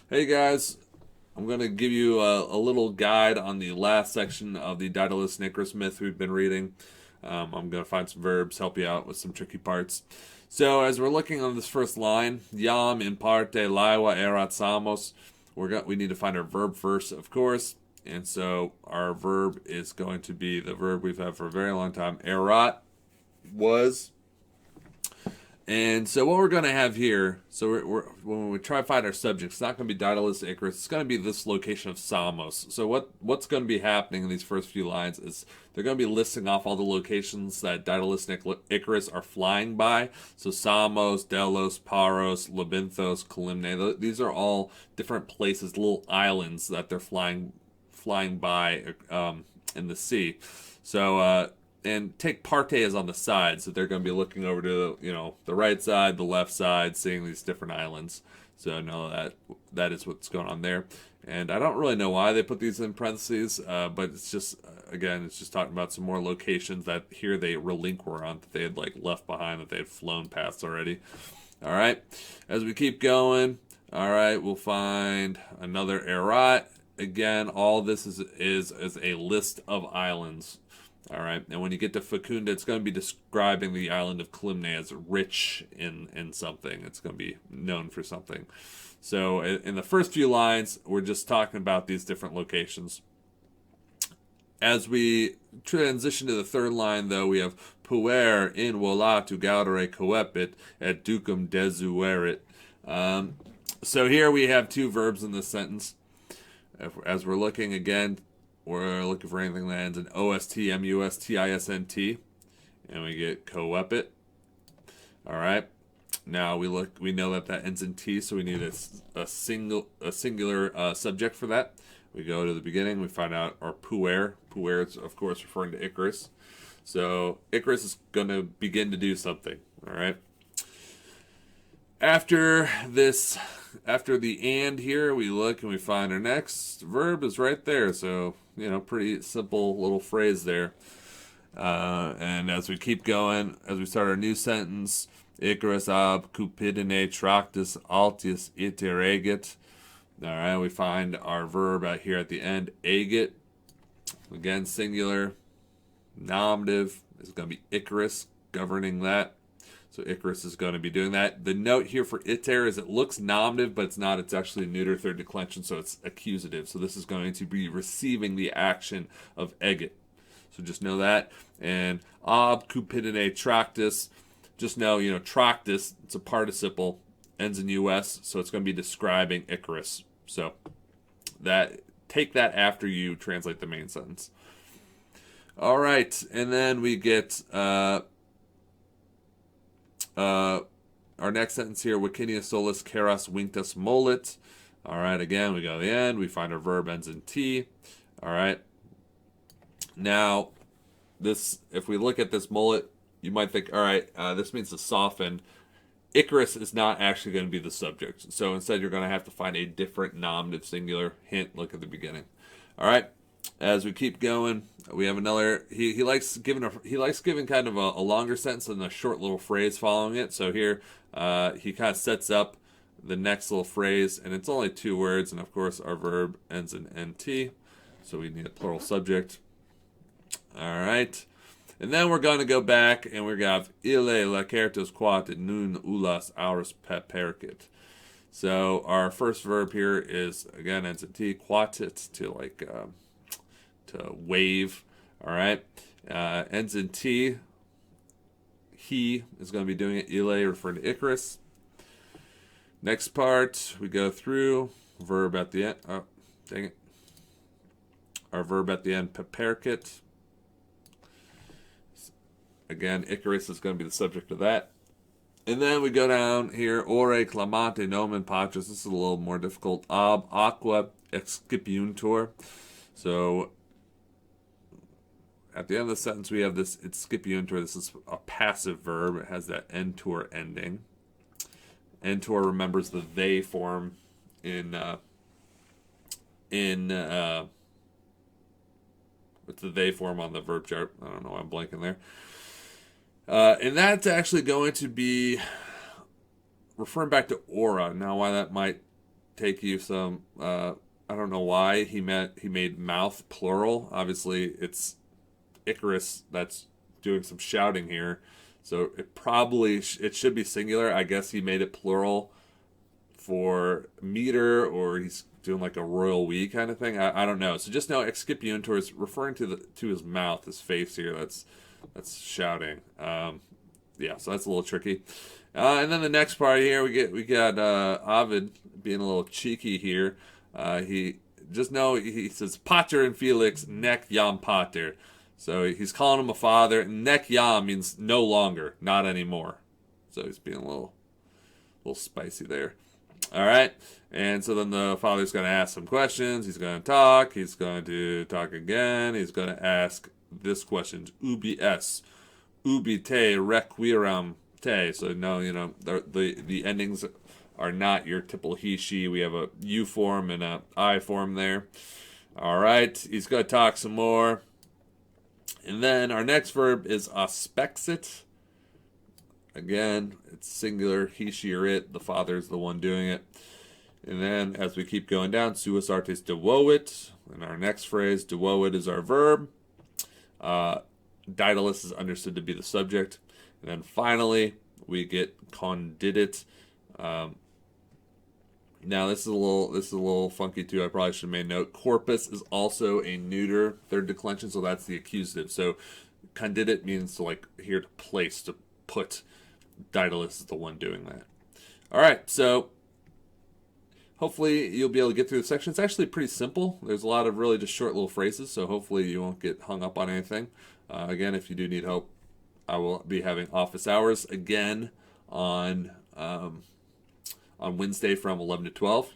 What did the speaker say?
Hey guys, I'm going to give you a little guide on the last section of the Daedalus Icarus myth we've been reading. I'm going to find some verbs, help you out with some tricky parts. So, as we're looking on this first line, Yam in parte laiwa erat samos, we need to find our verb first, of course. And so, our verb is going to be the verb we've had for a very long time. Erat was. And so what we're going to have here, so when we try to find our subject, it's not going to be Daedalus Icarus. It's going to be this location of Samos. So what's going to be happening in these first few lines is they're going to be listing off all the locations that Daedalus and Icarus are flying by. So Samos, Delos, Paros, Labynthos, Calymne. These are all different places, little islands that they're flying by in the sea. So and take parte as on the side, so they're going to be looking over to the right side, the left side, seeing these different islands. So know that is what's going on there. And I don't really know why they put these in parentheses, but it's just again, it's just talking about some more locations that here they relinquer on that they had like left behind, that they had flown past already. All right, as we keep going, all right, we'll find another erat. Again, all this is a list of islands. All right, and when you get to Facunda, it's going to be describing the island of Calymne as rich in something. It's going to be known for something. So in the first few lines, we're just talking about these different locations. As we transition to the third line, though, we have puer in volatu gaudere coepit et ducum desuerit. So here we have two verbs in this sentence. As we're looking again, we're looking for anything that ends in OST, MUSTISNT, and we get coepit. All right. Now we know that ends in T, so we need a singular subject for that. We go to the beginning, we find out our puer. Puer is, of course, referring to Icarus. So Icarus is going to begin to do something. All right. After the and here, we look and we find our next verb is right there. So, pretty simple little phrase there. And as we keep going, as we start our new sentence, Icarus ab cupidine tractus altius iter agit. All right, we find our verb out here at the end, agit. Again, singular. Nominative is going to be Icarus, governing that. So Icarus is going to be doing that. The note here for iter is it looks nominative, but it's not. It's actually neuter third declension, so it's accusative. So this is going to be receiving the action of egit. So just know that. And ob cupidine tractus, just know, tractus, it's a participle, ends in us, so it's going to be describing Icarus. So take that after you translate the main sentence. All right, and then we get our next sentence here, Vicinia solus keras vinctus molit. All right, again, we go to the end. We find our verb ends in T. All right. Now, if we look at this molit, you might think, all right, this means to soften. Icarus is not actually going to be the subject. So instead, you're going to have to find a different nominative singular. Hint, look at the beginning. All right. As we keep going, we have another. He likes giving kind of a longer sentence and a short little phrase following it. So here, he kind of sets up the next little phrase, and it's only two words. And of course, our verb ends in nt, so we need a plural subject. All right, and then we're going to go back, and we're going to have ille lacertus quat nun ulas auris percit. So our first verb here is again ends in t, quatit, to wave. All right, ends in T. He is going to be doing it. Ille referring to Icarus. Next part, we go through verb at the end. Oh, dang it. Our verb at the end, percit. Again, Icarus is going to be the subject of that. And then we go down here, ore clamante nomen patris. This is a little more difficult. Ab aqua excipiuntur. So at the end of the sentence, we have this excipiuntur. This is a passive verb. It has that entur ending. Entur remembers the they form it's the they form on the verb chart. I don't know why I'm blanking there. And that's actually going to be referring back to aura. Now, why that might take you some. I don't know why he made mouth plural. Obviously, it's Icarus that's doing some shouting here, so it should be singular. I guess he made it plural for meter, or he's doing like a royal we kind of thing. I don't know. So just know excipiuntur is referring to his mouth, his face here. That's shouting. Yeah, so that's a little tricky. And then the next part here, we got Ovid being a little cheeky here. He just know he says Pater and Felix nec jam pater. So he's calling him a father. Nec jam means no longer, not anymore. So he's being a little spicy there. All right. And so then the father's going to ask some questions. He's going to talk. He's going to talk again. He's going to ask this question: Ubi es, ubi te requiram te. So no, the endings are not your typical he, she. We have a you form and a I form there. All right. He's going to talk some more. And then our next verb is aspexit. Again, it's singular, he, she, or it. The father is the one doing it. And then as we keep going down, suis artes devoit. In our next phrase, devoit is our verb. Daedalus is understood to be the subject. And then finally, we get condidit. Now this is a little funky too. I probably should have made note. Corpus is also a neuter third declension, so that's the accusative. So condidit means to here to place, to put. Daedalus is the one doing that. All right, so hopefully you'll be able to get through the section. It's actually pretty simple. There's a lot of really just short little phrases, so hopefully you won't get hung up on anything. Again, if you do need help, I will be having office hours again on Wednesday from 11 to 12.